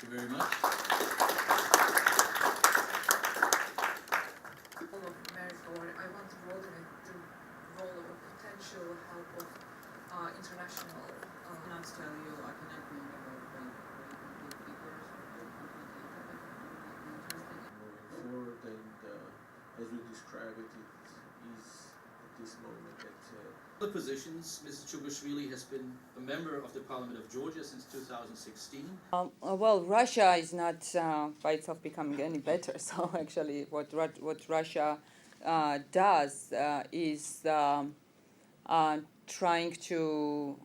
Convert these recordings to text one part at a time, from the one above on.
you very much. I want to broaden it to role of a potential help of international. Not tell you, I cannot remember when figures moving forward, and as we describe it, it is at this moment that the positions. Mrs. Chugashvili has been a member of the Parliament of Georgia since 2016. Well, Russia is not by itself becoming any better. So actually, what Russia does is trying to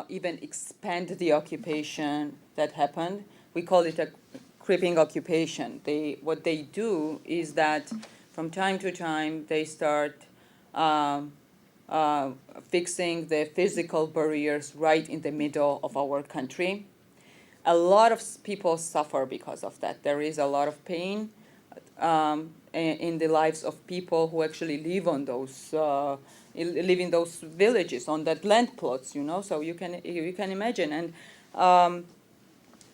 even expand the occupation that happened. We call it a creeping occupation. What they do is that from time to time they start fixing the physical barriers right in the middle of our country. A lot of people suffer because of that. There is a lot of pain in the lives of people who actually live on those live in those villages on that land plots, you know. So you can imagine. And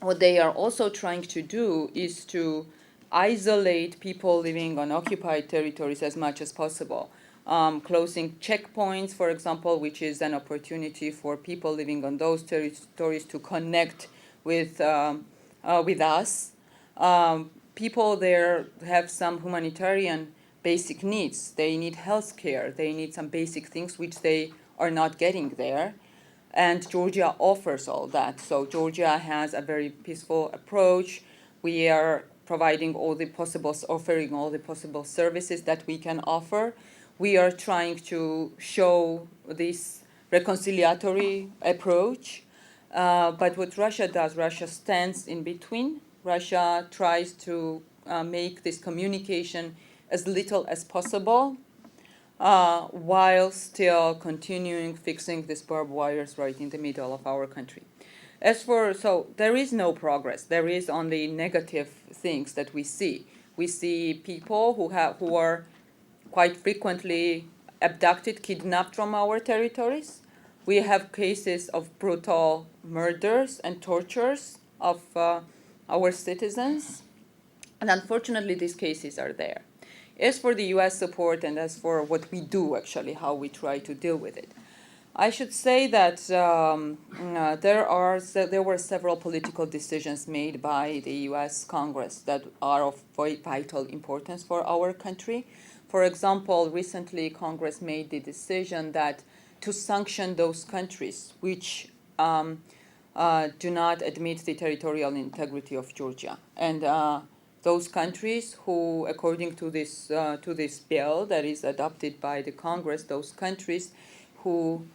what they are also trying to do is to isolate people living on occupied territories as much as possible. Closing checkpoints, for example, which is an opportunity for people living on those territories to connect with us. People there have some humanitarian basic needs. They need health care. They need some basic things which they are not getting there. And Georgia offers all that. So Georgia has a very peaceful approach. We are providing offering all the possible services that we can offer. We are trying to show this reconciliatory approach. But what Russia does, Russia stands in between. Russia tries to make this communication as little as possible while still continuing fixing these barbed wires right in the middle of our country. So there is no progress. There is only negative things that we see. We see people who are quite frequently abducted, kidnapped from our territories. We have cases of brutal murders and tortures of our citizens. And unfortunately, these cases are there. As for the US support and as for what we do, actually, how we try to deal with it, I should say that there were several political decisions made by the US Congress that are of vital importance for our country. For example, recently Congress made the decision that to sanction those countries which do not admit the territorial integrity of Georgia. And those countries who, according to this bill that is adopted by the Congress, those countries who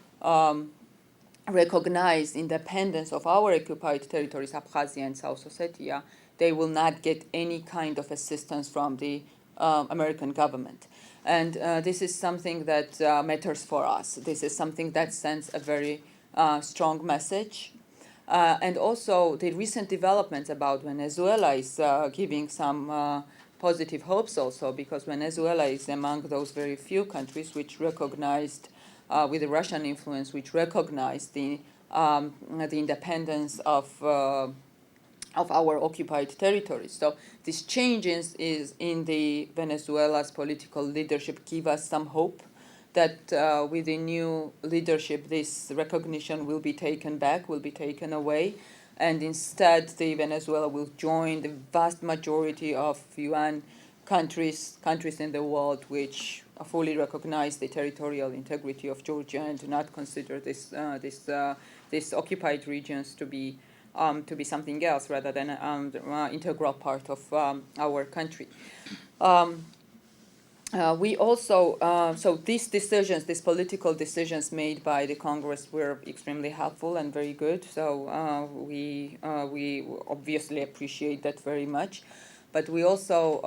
recognize independence of our occupied territories, Abkhazia and South Ossetia, they will not get any kind of assistance from the American government. And this is something that matters for us. This is something that sends a very strong message. And also the recent developments about Venezuela is giving some positive hopes also, because Venezuela is among those very few countries which recognized, with the Russian influence, which recognized the independence of our occupied territories. So these changes in the Venezuela's political leadership give us some hope that with the new leadership, this recognition will be taken back, will be taken away, and instead the Venezuela will join the vast majority of UN countries in the world which fully recognize the territorial integrity of Georgia and do not consider these occupied regions to be something else rather than an integral part of our country. We also, so these decisions, these political decisions made by the Congress were extremely helpful and very good. So we obviously appreciate that very much. But we also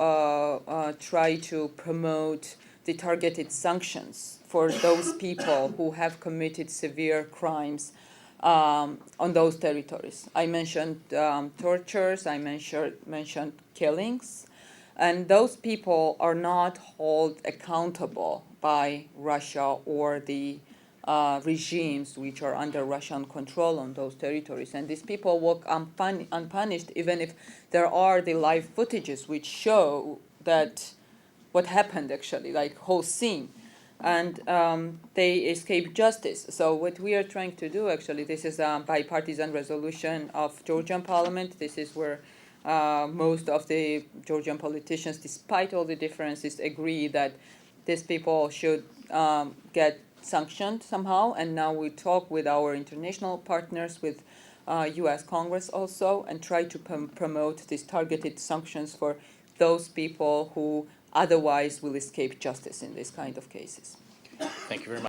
try to promote the targeted sanctions for those people who have committed severe crimes on those territories. I mentioned tortures, I mentioned killings. And those people are not held accountable by Russia or the regimes which are under Russian control on those territories. And these people walk unpunished, even if there are the live footages which show that what happened actually, like whole scene. And they escape justice. So what we are trying to do actually, this is a bipartisan resolution of Georgian parliament. This is where most of the Georgian politicians, despite all the differences, agree that these people should get sanctioned somehow. And now we talk with our international partners, with US Congress also, and try to promote these targeted sanctions for those people who otherwise will escape justice in this kind of cases. Thank you very much.